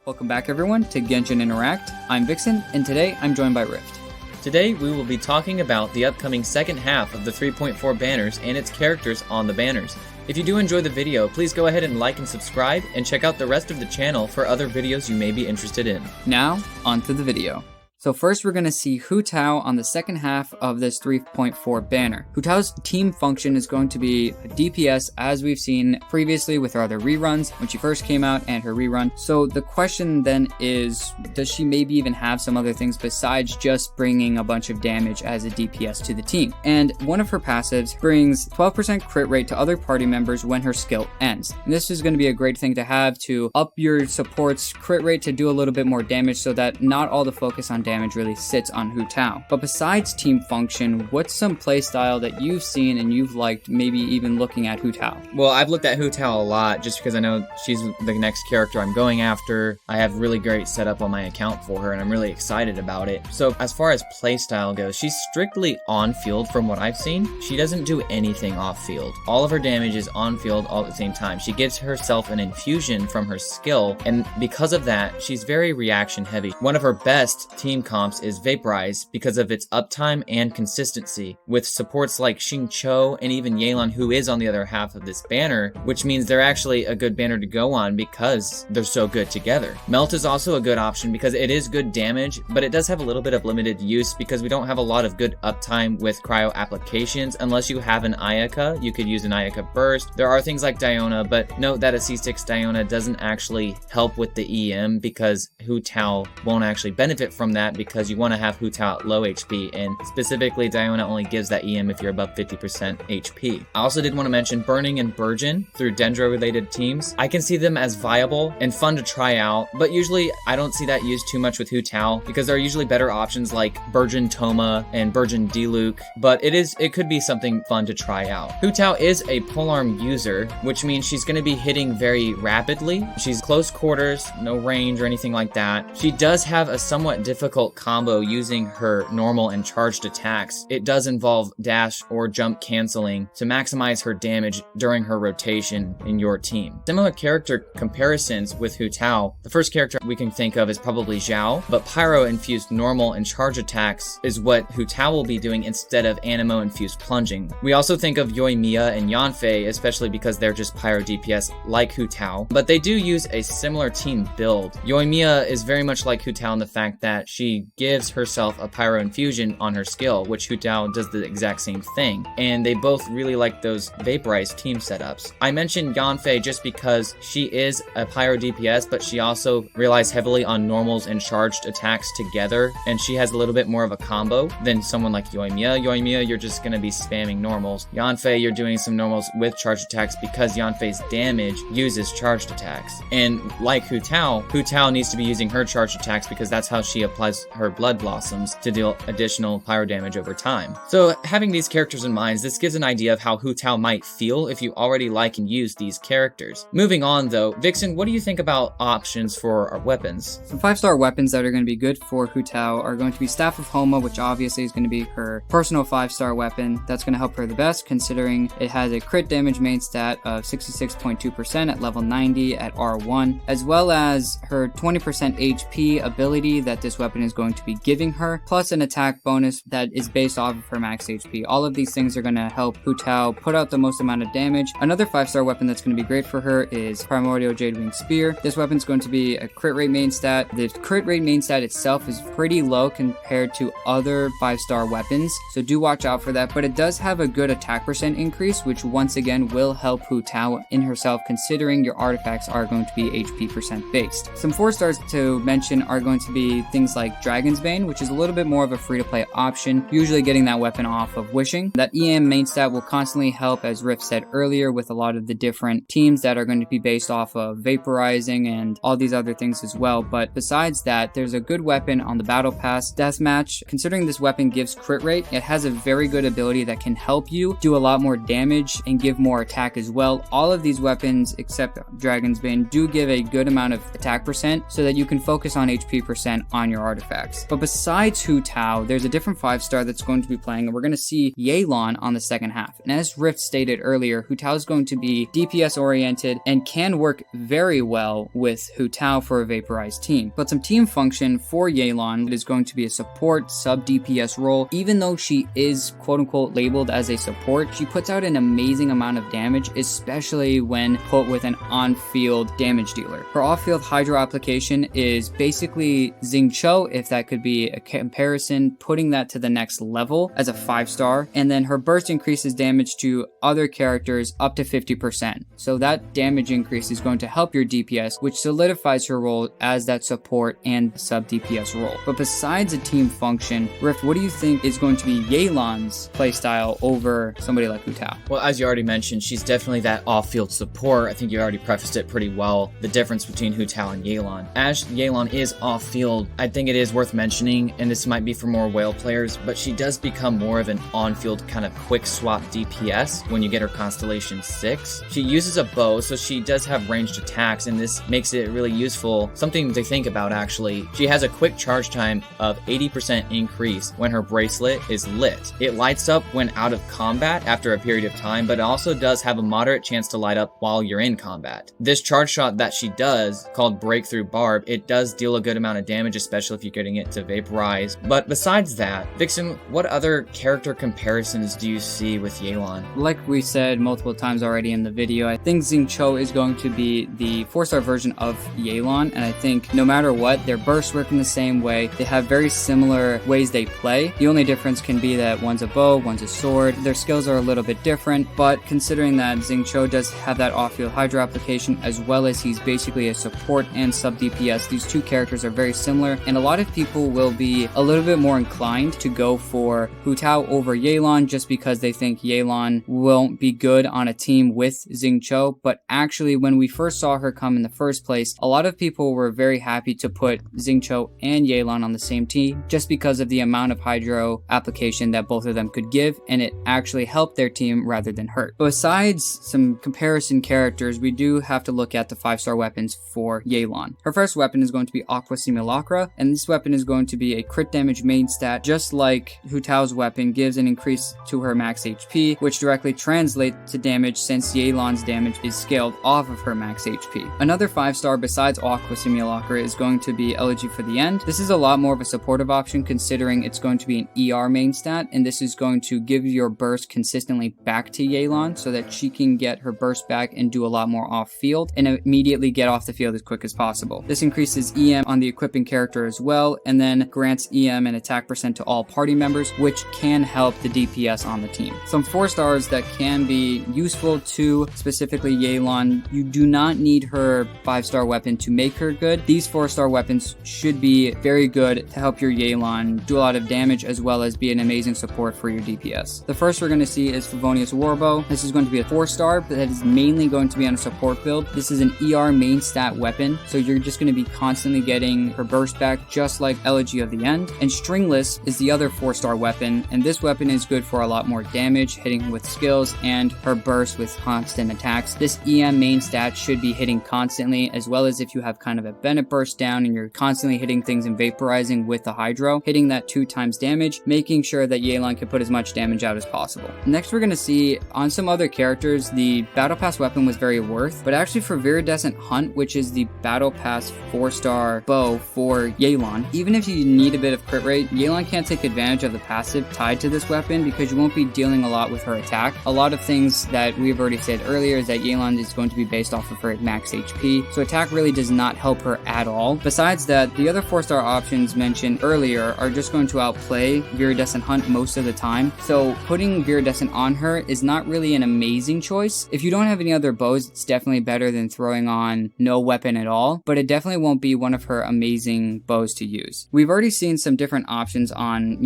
Welcome back everyone to Genshin Interact. I'm Vixen, and today I'm joined by Rift. Today we will be talking about the upcoming second half of the 3.4 banners and its characters on the banners. If you do enjoy the video, please go ahead and like and subscribe, and check out the rest of the channel for other videos you may be interested in. Now, on to the video. So first we're going to see Hu Tao on the second half of this 3.4 banner. Hu Tao's team function is going to be a DPS, as we've seen previously with her other reruns when she first came out and her rerun. So the question then is, does she maybe even have some other things besides just bringing a bunch of damage as a DPS to the team? And one of her passives brings 12% crit rate to other party members when her skill ends. And this is going to be a great thing to have to up your support's crit rate to do a little bit more damage so that not all the focus on damage really sits on Hu Tao. But besides team function, what's some playstyle that you've seen and you've liked, maybe even looking at Hu Tao? Well, I've looked at Hu Tao a lot just because I know she's the next character I'm going after. I have really great setup on my account for her and I'm really excited about it. So as far as playstyle goes, she's strictly on field from what I've seen. She doesn't do anything off field. All of her damage is on field all at the same time. She gives herself an infusion from her skill, and because of that, she's very reaction heavy. One of her best team comps is Vaporize because of its uptime and consistency, with supports like Xingqiu and even Yelan, who is on the other half of this banner, which means they're actually a good banner to go on because they're so good together. Melt is also a good option because it is good damage, but it does have a little bit of limited use because we don't have a lot of good uptime with cryo applications. Unless you have an Ayaka, you could use an Ayaka burst. There are things like Diona, but note that a C6 Diona doesn't actually help with the EM because Hu Tao won't actually benefit from that, because you want to have Hu Tao at low HP, and specifically Diona only gives that EM if you're above 50% HP. I also did want to mention Burning and Burgeon through Dendro related teams. I can see them as viable and fun to try out, but usually I don't see that used too much with Hu Tao because there are usually better options like Burgeon Toma and Burgeon Diluc, but it could be something fun to try out. Hu Tao is a polearm user, which means she's going to be hitting very rapidly. She's close quarters, no range or anything like that. She does have a somewhat difficult combo using her normal and charged attacks. It does involve dash or jump canceling to maximize her damage during her rotation in your team. Similar character comparisons with Hu Tao. The first character we can think of is probably Zhao, but Pyro infused normal and charge attacks is what Hu Tao will be doing instead of Anemo infused plunging. We also think of Yoimiya and Yanfei, especially because they're just Pyro DPS like Hu Tao, but they do use a similar team build. Yoimiya is very much like Hu Tao in the fact that she gives herself a pyro infusion on her skill, which Hu Tao does the exact same thing, and they both really like those vaporized team setups. I mentioned Yanfei just because she is a pyro DPS, but she also relies heavily on normals and charged attacks together, and she has a little bit more of a combo than someone like Yoimiya. Yoimiya, you're just going to be spamming normals. Yanfei, you're doing some normals with charged attacks because Yanfei's damage uses charged attacks. And like Hu Tao needs to be using her charged attacks because that's how she applies her blood blossoms to deal additional pyro damage over time. So having these characters in mind, this gives an idea of how Hu Tao might feel if you already like and use these characters. Moving on though, Vixen, what do you think about options for our weapons? Some 5-star weapons that are going to be good for Hu Tao are going to be Staff of Homa, which obviously is going to be her personal 5-star weapon. That's going to help her the best considering it has a crit damage main stat of 66.2% at level 90 at R1, as well as her 20% HP ability that this weapon is going to be giving her, plus an attack bonus that is based off of her max HP. All of these things are going to help Hu Tao put out the most amount of damage. Another 5-star weapon that's going to be great for her is Primordial Jadewing Spear. This weapon is going to be a crit rate main stat. The crit rate main stat itself is pretty low compared to other 5-star weapons, so do watch out for that, but it does have a good attack percent increase, which once again will help Hu Tao in herself considering your artifacts are going to be HP percent based. Some 4-stars to mention are going to be things like Dragon's Bane, which is a little bit more of a free-to-play option, usually getting that weapon off of Wishing. That EM main stat will constantly help, as Rift said earlier, with a lot of the different teams that are going to be based off of vaporizing and all these other things as well. But besides that, there's a good weapon on the Battle Pass Deathmatch. Considering this weapon gives crit rate, it has a very good ability that can help you do a lot more damage and give more attack as well. All of these weapons, except Dragon's Bane, do give a good amount of attack percent so that you can focus on HP percent on your artifacts. artifacts. But besides Hu Tao, there's a different 5-star that's going to be playing, and we're going to see Yelan on the second half. And as Rift stated earlier, Hu Tao is going to be DPS oriented and can work very well with Hu Tao for a vaporized team. But some team function for Yelan is going to be a support sub DPS role. Even though she is quote unquote labeled as a support, she puts out an amazing amount of damage, especially when put with an on-field damage dealer. Her off-field hydro application is basically Xingqiu, if that could be a comparison, putting that to the next level as a 5-star. And then her burst increases damage to other characters up to 50%. So that damage increase is going to help your DPS, which solidifies her role as that support and sub DPS role. But besides a team function, Rift, what do you think is going to be Yelan's playstyle over somebody like Hu Tao? Well, as you already mentioned, she's definitely that off-field support. I think you already prefaced it pretty well, the difference between Hu Tao and Yelan. As Yelan is off-field, I think it is worth mentioning, and this might be for more whale players, but she does become more of an on-field kind of quick swap DPS when you get her Constellation 6. She uses a bow, so she does have ranged attacks, and this makes it really useful. Something to think about, actually. She has a quick charge time of 80% increase when her bracelet is lit. It lights up when out of combat after a period of time, but it also does have a moderate chance to light up while you're in combat. This charge shot that she does, called Breakthrough Barb, it does deal a good amount of damage, especially if you're getting it to vaporize. But besides that, Vixen, what other character comparisons do you see with Yelan? Like we said multiple times already in the video, I think Xingqiu is going to be the 4-star version of Yelan, and I think no matter what, their bursts work in the same way. They have very similar ways they play. The only difference can be that one's a bow, one's a sword. Their skills are a little bit different, but considering that Xingqiu does have that off-field hydro application, as well as he's basically a support and sub DPS, these two characters are very similar, and a lot of people will be a little bit more inclined to go for Hu Tao over Yelan just because they think Yelan won't be good on a team with Xingqiu. But actually, when we first saw her come in the first place, a lot of people were very happy to put Xingqiu and Yelan on the same team just because of the amount of hydro application that both of them could give, and it actually helped their team rather than hurt. Besides some comparison characters, we do have to look at the 5-star weapons for Yelan. Her first weapon is going to be Aqua Simulacra, and this weapon is going to be a crit damage main stat, just like Hu Tao's weapon gives an increase to her max HP, which directly translates to damage since Yelan's damage is scaled off of her max HP. Another 5-star besides Aqua Simulacra is going to be Elegy for the End. This is a lot more of a supportive option considering it's going to be an ER main stat, and this is going to give your burst consistently back to Yelan so that she can get her burst back and do a lot more off field and immediately get off the field as quick as possible. This increases EM on the equipping character as well, and then grants EM and attack percent to all party members, which can help the DPS on the team. Some 4-stars that can be useful to specifically Yelan. You do not need her 5-star weapon to make her good. These 4-star weapons should be very good to help your Yelan do a lot of damage as well as be an amazing support for your DPS. The first we're going to see is Favonius Warbow. This is going to be a 4-star, but that is mainly going to be on a support build. This is an ER main stat weapon, so you're just going to be constantly getting her burst back just like Elegy of the End. And Stringless is the other 4-star weapon, and this weapon is good for a lot more damage, hitting with skills, and her burst with constant attacks. This EM main stat should be hitting constantly, as well as if you have kind of a Bennett burst down and you're constantly hitting things and vaporizing with the Hydro, hitting that 2 times damage, making sure that Yelan can put as much damage out as possible. Next, we're going to see on some other characters, the Battle Pass weapon was very worth, but actually for Viridescent Hunt, which is the Battle Pass 4-star bow for Yelan, even if you need a bit of crit rate, Yelan can't take advantage of the passive tied to this weapon because you won't be dealing a lot with her attack. A lot of things that we've already said earlier is that Yelan is going to be based off of her max HP, so attack really does not help her at all. Besides that, the other 4-star options mentioned earlier are just going to outplay Viridescent Hunt most of the time, so putting Viridescent on her is not really an amazing choice. If you don't have any other bows, it's definitely better than throwing on no weapon at all, but it definitely won't be one of her amazing bows to use. We've already seen some different options on,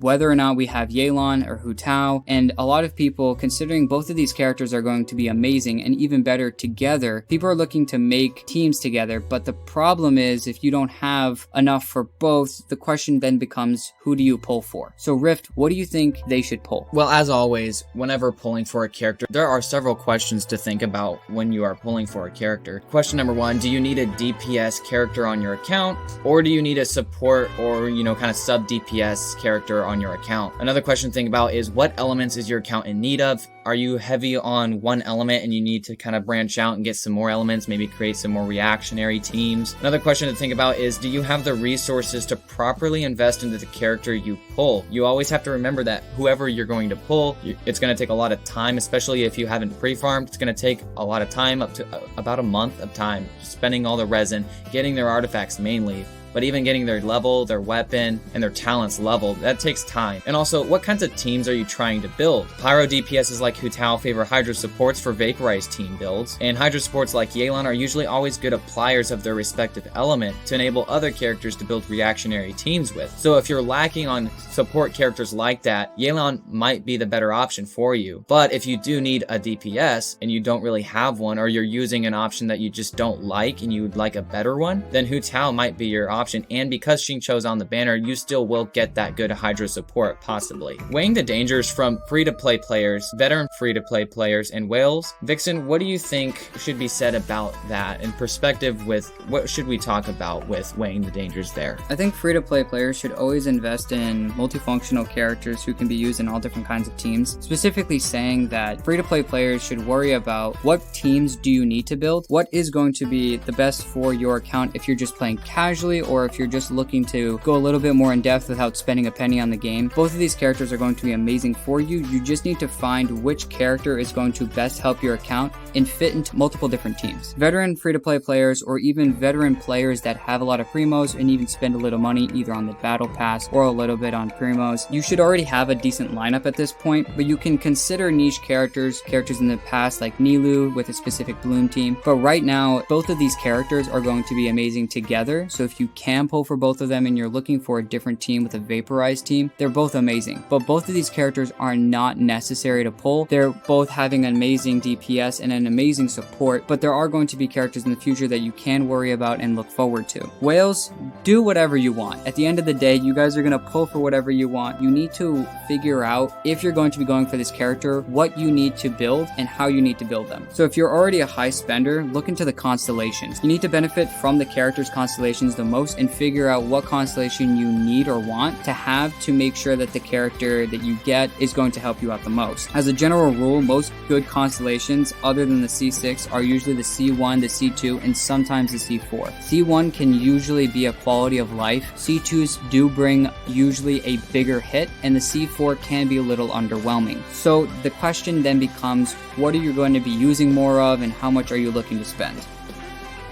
whether or not we have Yelan or Hu Tao, and a lot of people, considering both of these characters are going to be amazing and even better together, people are looking to make teams together, but the problem is if you don't have enough for both, the question then becomes, who do you pull for? So Rift, what do you think they should pull? Well, as always, whenever pulling for a character, there are several questions to think about when you are pulling for a character. Question number one, do you need a DPS character on your account, or do you need a support or, kind of sub DPS character on your account? Another question to think about is, what elements is your account in need of? Are you heavy on one element and you need to kind of branch out and get some more elements, maybe create some more reactionary teams? Another question to think about is, do you have the resources to properly invest into the character you pull? You always have to remember that whoever you're going to pull, it's going to take a lot of time, especially if you haven't pre-farmed. It's going to take a lot of time, up to about a month of time, spending all the resin, getting their artifacts mainly. But even getting their level, their weapon, and their talents leveled, that takes time. And also, what kinds of teams are you trying to build? Pyro DPSs like Hu Tao favor Hydra supports for vaporized team builds, and Hydra supports like Yelan are usually always good appliers of their respective element to enable other characters to build reactionary teams with. So if you're lacking on support characters like that, Yelan might be the better option for you. But if you do need a DPS and you don't really have one, or you're using an option that you just don't like and you would like a better one, then Hu Tao might be your option. And because Xingqiu's on the banner, you still will get that good Hydra support, possibly. Weighing the dangers from free-to-play players, veteran free-to-play players, and whales, Vixen, what do you think should be said about that in perspective with what should we talk about with weighing the dangers there? I think free-to-play players should always invest in multifunctional characters who can be used in all different kinds of teams, specifically saying that free-to-play players should worry about what teams do you need to build, what is going to be the best for your account if you're just playing casually, or if you're just looking to go a little bit more in depth without spending a penny on the game. Both of these characters are going to be amazing for you. You just need to find which character is going to best help your account and fit into multiple different teams. Veteran free-to-play players, or even veteran players that have a lot of primos and even spend a little money either on the battle pass or a little bit on primos, you should already have a decent lineup at this point, but you can consider niche characters in the past like Nilu with a specific bloom team. But right now, both of these characters are going to be amazing together, so if you can pull for both of them and you're looking for a different team with a vaporized team, they're both amazing. But both of these characters are not necessary to pull. They're both having amazing DPS and an amazing support, but there are going to be characters in the future that you can worry about and look forward to. Whales, do whatever you want. At the end of the day, you guys are going to pull for whatever you want. You need to figure out, if you're going to be going for this character, what you need to build and how you need to build them. So if you're already a high spender, look into the constellations. You need to benefit from the character's constellations the most and figure out what constellation you need or want to have to make sure that the character that you get is going to help you out the most. As a general rule, most good constellations other than the C6 are usually the C1, the C2, and sometimes the C4. C1 can usually be a quality of life, C2s do bring usually a bigger hit, and the C4 can be a little underwhelming. So the question then becomes, what are you going to be using more of and how much are you looking to spend?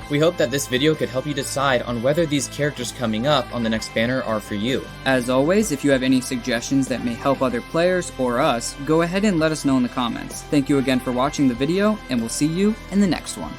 We hope that this video could help you decide on whether these characters coming up on the next banner are for you. As always, if you have any suggestions that may help other players or us, go ahead and let us know in the comments. Thank you again for watching the video, and we'll see you in the next one.